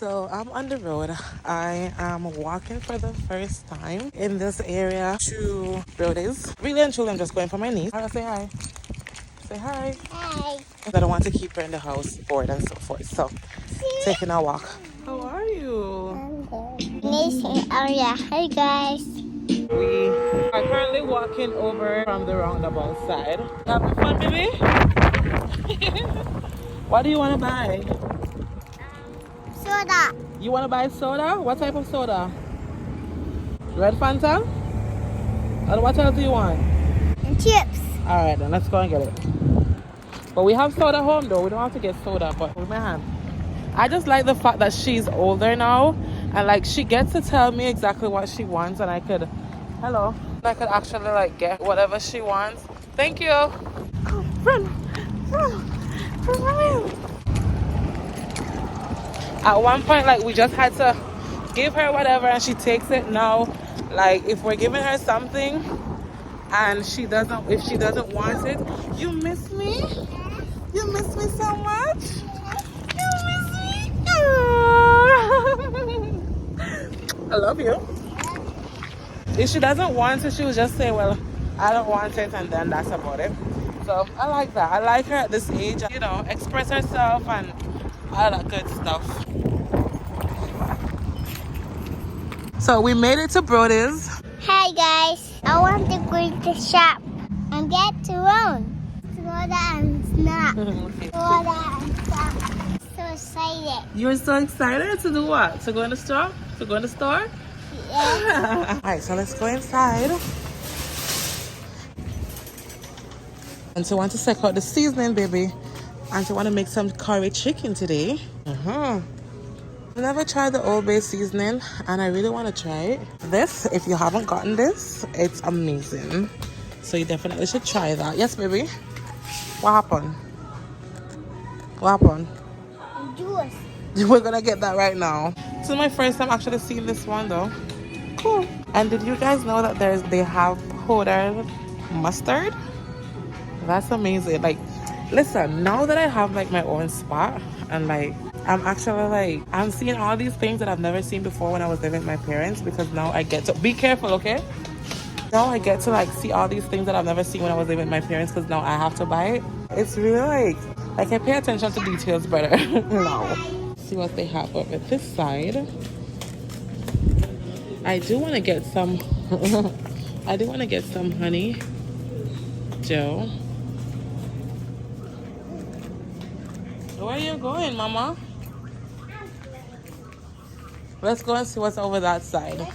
So I'm on the road. I am walking for the first time in this area to Brodies. Really and truly, I'm just going for my niece. I'll say hi. Say hi. Hi. I don't want to keep her in the house bored and so forth. So taking a walk. How are you? I'm good. Nation area. Hey guys. We are currently walking over from the roundabout side. Having fun, baby? What do you want to buy? Soda. You want to buy soda? What type of soda? Red Fanta? And what else do you want? And chips. Alright then, let's go and get it. But we have soda home though. We don't have to get soda, but with my hand. I just like the fact that she's older now. And like she gets to tell me exactly what she wants and I could actually like get whatever she wants. Thank you. Come, run. Run. At one point, like we just had to give her whatever and she takes it. Now, like if we're giving her something and if she doesn't want it, you miss me? You miss me so much? You miss me? I love you. If she doesn't want it, she will just say, well, I don't want it, and then that's about it. So I like that. I like her at this age, you know, express herself and all that good stuff. So we made it to Brodies. Hi guys. I want to go to the shop and get to run. Soda and snack. Okay. Soda and snack. So excited. You're so excited to do what? To go in the store? To go in the store? Yeah. Alright, so let's go inside. And so I want to check out the seasoning, baby. And so I want to make some curry chicken today. I've never tried the Old Bay seasoning and I really want to try it. This, if you haven't gotten this, it's amazing. So you definitely should try that. Yes, baby? What happened? What happened? Juice. We're gonna get that right now. This is my first time actually seeing this one though. Cool. And did you guys know that they have powdered mustard? That's amazing. Like, listen, now that I have like my own spot and like I'm actually like I'm seeing all these things that I've never seen before when I was living with my parents, because now I get to be careful, okay? Now I get to like see all these things that I've never seen when I was living with my parents, because now I have to buy it. It's really like I pay attention to details better now. See what they have over this side. I do want to get some I do want to get some honey Joe. Where are you going, Mama? Let's go and see what's over that side.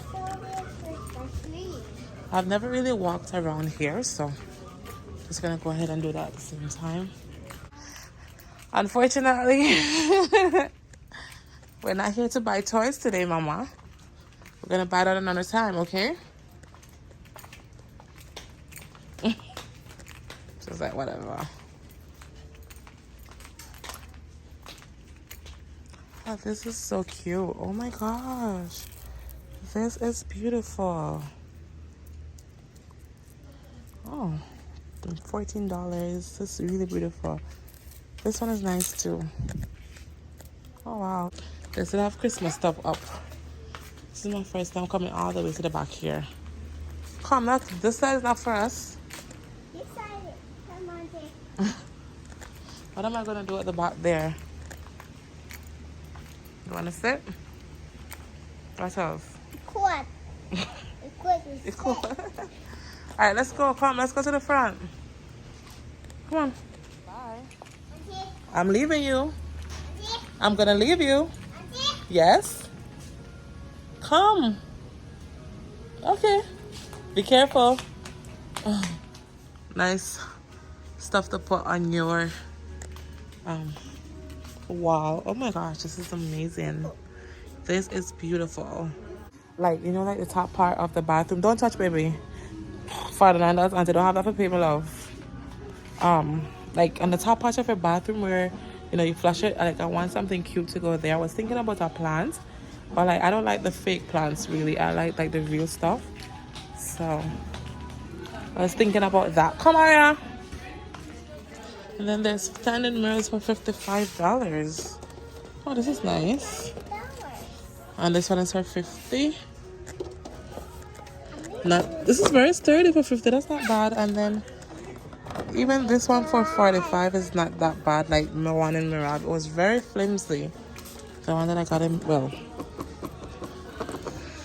I've never really walked around here, so just gonna go ahead and do that at the same time. Unfortunately, we're not here to buy toys today, Mama. We're gonna buy that another time, okay? Just like whatever. Oh, this is so cute. Oh my gosh. This is beautiful. Oh, $14. This is really beautiful. This one is nice too. Oh wow. They still have Christmas stuff up. This is my first time coming all the way to the back here. Come, this side is not for us. This side. Come on, there. What am I gonna do at the back there? You wanna sit? What else? Quad. It's cool. Alright, let's go. Come, let's go to the front. Come on. Bye. I'm leaving you. I'm gonna leave you. Yes? Come. Okay. Be careful. Oh, nice stuff to put on your wall. Oh my gosh, this is amazing. This is beautiful. Like, you know, like the top part of the bathroom. Don't touch, baby. Ferdinanda's auntie don't have that for people, love. Like on the top part of your bathroom where, you know, you flush it, like I want something cute to go there. I was thinking about a plant, but like I don't like the fake plants really. I like the real stuff. So I was thinking about that. Come on. And then there's standing mirrors for $55. Oh, this is nice. And this one is for 50. Not, this is very sturdy for 50. That's not bad. And then even this one for 45 is not that bad. Like the one in Mirab, it was very flimsy. The one that I got in, well,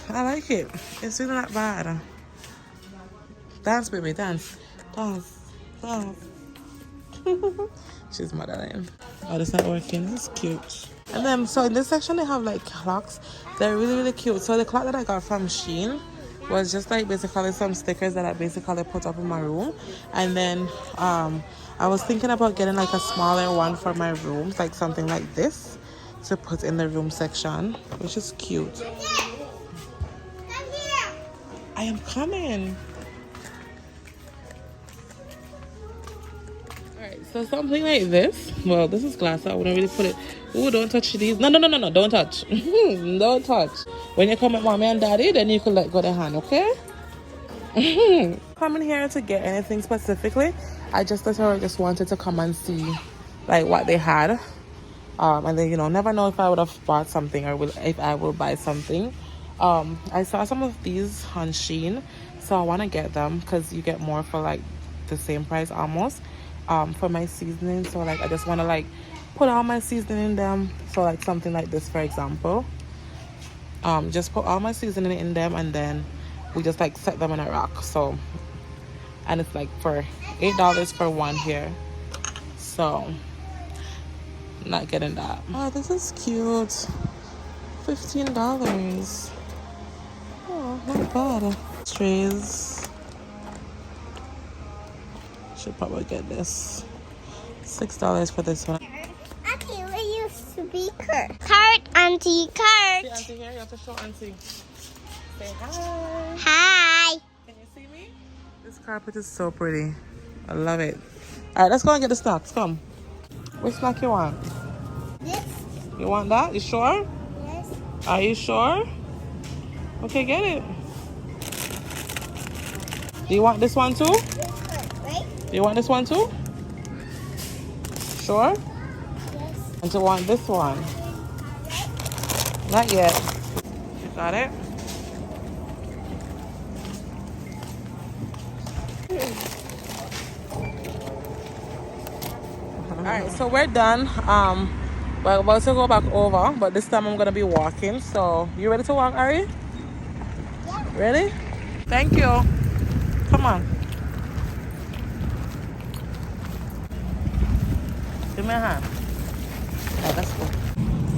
I like it. It's really not bad. Dance, baby, dance. Dance. Dance. She's modeling. Oh, this not working. This is cute. And then, so in this section, they have like clocks. They're really, really cute. So the clock that I got from Shein was just like basically some stickers that I basically put up in my room. And then I was thinking about getting like a smaller one for my rooms, like something like this to put in the room section, which is cute. I am coming. Alright, so something like this. Well, this is glass, so I wouldn't really put it. Ooh, don't touch these. No, don't touch. Don't touch. When you come with mommy and daddy, then you can let go of the hand, okay? Coming here to get anything specifically. I just literally just wanted to come and see like what they had. And then, you know, never know if I would have bought something or if I will buy something. I saw some of these on Shein, so I want to get them because you get more for like the same price almost. For my seasoning, so like I just want to like put all my seasoning in them. So like something like this, for example, just put all my seasoning in them, and then we just like set them in a rack. So, and it's like for $8 for one here, so not getting that. Oh, this is cute. $15. Oh, not bad. Trays. Should probably get this. $6 for this one. Auntie, where your speaker? Card, Auntie, card. See Auntie here? You have to show Auntie. Say hi. Hi. Can you see me? This carpet is so pretty. I love it. Alright, let's go and get the snacks. Come. Which snack you want? This? You want that? You sure? Yes. Are you sure? Okay, get it. Do you want this one too? Right? Do you want this one too? Sure? Yes. And to want this one? Not yet. You got it? Alright, so we're done. We're about to go back over, but this time I'm gonna be walking. So you ready to walk, Ari? Yeah. Ready? Thank you. Come on. Give me a hand. Alright, let's go.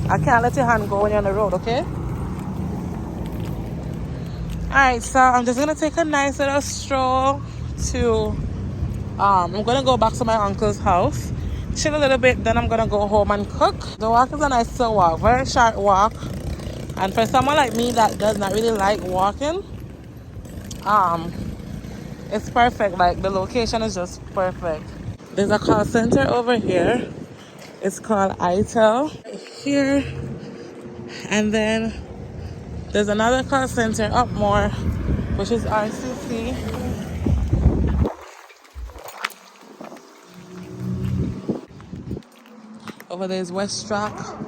I can't let your hand go when you're on the road, okay? Alright, so I'm just gonna take a nice little stroll to I'm gonna go back to my uncle's house, chill a little bit, then I'm gonna go home and cook. The walk is a nice little walk, very short walk. And for someone like me that does not really like walking, it's perfect. Like the location is just perfect. There's a call center over here. It's called ITEL here. And then there's another call center up more, which is RCC. Over there is West Rock.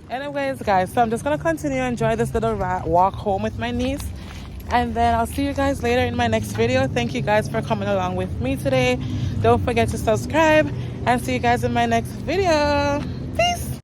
Anyways, guys, so I'm just gonna continue to enjoy this little walk home with my niece, and then I'll see you guys later in my next video. Thank you guys for coming along with me today. Don't forget to subscribe, and see you guys in my next video. Peace.